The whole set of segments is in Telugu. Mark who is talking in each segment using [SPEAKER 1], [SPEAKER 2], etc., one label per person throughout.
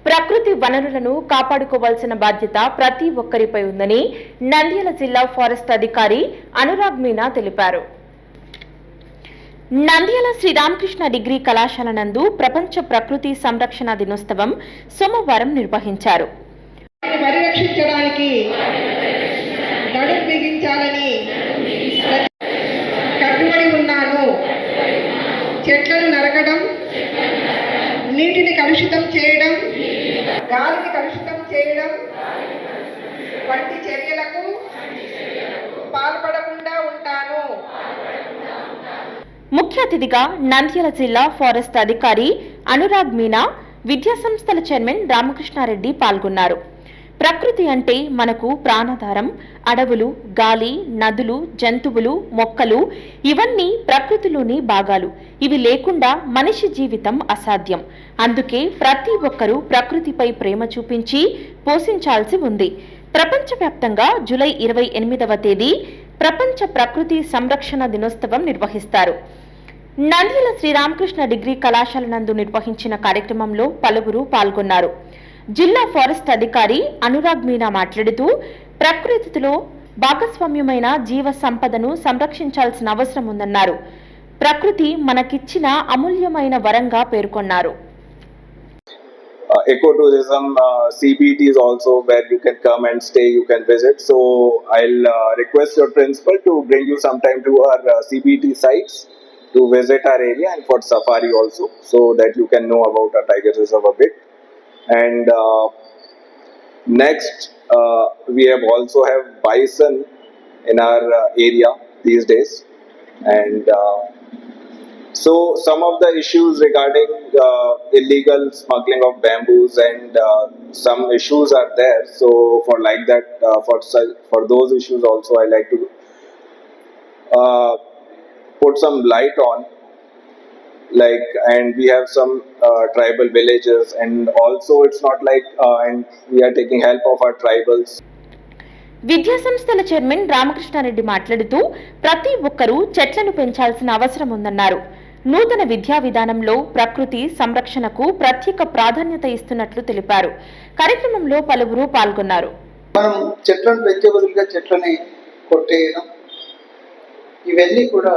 [SPEAKER 1] ప్రకృతి వనరులను కాపాడుకోవాల్సిన బాధ్యత ప్రతి ఒక్కరిపై ఉందని నంద్యాల జిల్లా ఫారెస్ట్ అధికారి అనురాగ్ మీనా తెలిపారు. నంద్యాల శ్రీరామకృష్ణ డిగ్రీ కళాశాల నందు ప్రపంచ ప్రకృతి సంరక్షణ దినోత్సవం సోమవారం నిర్వహించారు.
[SPEAKER 2] పరిరక్షించడానికి నడుం బిగించాలని కట్టుబడి ఉన్నాను. చెట్లను నరకడం, నీటిని కలుషితం చేయడం, గాలిని కలుషితం చేయడం వంటి చర్యలకు పాల్పడకుండా ఉంటాను.
[SPEAKER 1] ముఖ్య అతిథిగా నంద్యాల జిల్లా ఫారెస్ట్ అధికారి అనురాగ్ మీనా, విద్యాసంస్థల చైర్మన్ రామకృష్ణారెడ్డి పాల్గొన్నారు. ప్రకృతి అంటే మనకు ప్రాణాధారం. అడవులు, గాలి, నదులు, జంతువులు, మొక్కలు ఇవన్నీ ప్రకృతిలోని భాగాలు. ఇవి లేకుండా మనిషి జీవితం అసాధ్యం. అందుకే ప్రతి ఒక్కరూ ప్రకృతిపై ప్రేమ చూపించి పోషించాల్సి ఉంది. ప్రపంచవ్యాప్తంగా జూలై 28వ తేదీ ప్రపంచ ప్రకృతి సంరక్షణ దినోత్సవం నిర్వహిస్తారు. నంద్యాల శ్రీరామకృష్ణ డిగ్రీ కళాశాల నందు నిర్వహించిన కార్యక్రమంలో పలువురు పాల్గొన్నారు. జిల్లా ఫారెస్ట్ అధికారి అనురాగ్ మీనా మాట్లాడుతూ ప్రకృతిలో భాగస్వామ్యమైన జీవ సంపదను సంరక్షించాల్సిన అవసరం ఉందన్నారు. ప్రకృతి మనకిచ్చిన అమూల్యమైన వరంగా పేర్కొన్నారు.
[SPEAKER 3] Ecotourism, CBT is also where you can come and stay, you can visit. So I'll request your principal to bring you sometime to our CBT sites to visit our area and for safari also, so that you can know about our tiger reserve a bit. And next we also have bison in our area these days, and so some of the issues regarding illegal smuggling of bamboos and some issues are there. So for like that, for those issues also I like to put some light on, like, and we have some tribal villages, and also it's not like and we are taking help of our tribals.
[SPEAKER 1] విద్యాసంస్థల చైర్మన్ రామకృష్ణారెడ్డి మాట్లాడుతూ ప్రతి ఒక్కరూ చెట్లను పెంచాల్సిన అవసరం ఉందన్నారు. నూతన విద్యా విధానంలో ప్రకృతి సంరక్షణకు ప్రత్యేక ప్రాధాన్యత ఇస్తున్నట్లు తెలిపారు. కార్యక్రమంలో పలువురు పాల్గొన్నారు.
[SPEAKER 4] మనం చెట్లను పెంచే బదులుగా చెట్లని కొట్టేయడం, ఇవన్నీ కూడా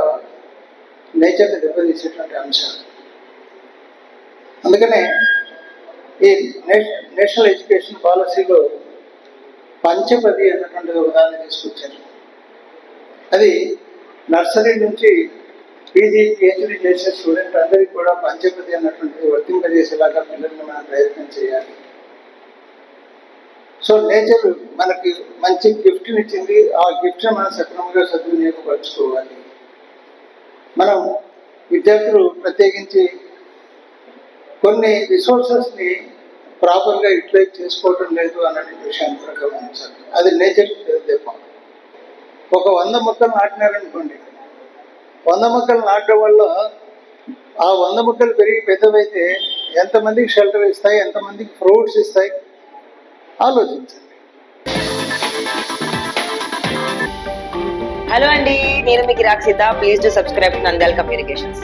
[SPEAKER 4] నేచర్ని దెబ్బతీసేటువంటి అంశాలు. అందుకనే ఈ నేషనల్ ఎడ్యుకేషన్ పాలసీలో పంచపది అన్నటువంటి ఉదాహరణ తీసుకొచ్చారు. అది నర్సరీ నుంచి పీజీ, పిహెచ్డీ చేసే స్టూడెంట్ అందరికీ కూడా పంచపది అన్నటువంటిది వర్తింపజేసేలాగా పిల్లల్ని మనం ప్రయత్నం చేయాలి. సో నేచర్ మనకి మంచి గిఫ్ట్ని ఇచ్చింది. ఆ గిఫ్ట్ని మనం సక్రమంగా సద్వినియోగపరచుకోవాలి. మనం విద్యార్థులు ప్రత్యేకించి కొన్ని రిసోర్సెస్ని ప్రాపర్గా యూటిలైజ్ చేసుకోవటం లేదు అన్నటువంటి విషయాన్ని కూడా గమనించాలి. అది నేచర్కి తెలియదేపం. ఒక 100 మొక్కలు నాటినారనుకోండి, 100 మొక్కలు నాటడం వల్ల ఆ 100 మొక్కలు పెరిగి పెద్దవైతే ఎంతమందికి షెల్టర్ ఇస్తాయి, ఎంతమందికి ఫ్రూట్స్ ఇస్తాయి ఆలోచించండి.
[SPEAKER 5] హలో అండి, నేను మీకు Rakshitha. Please do subscribe to Nandyal communications.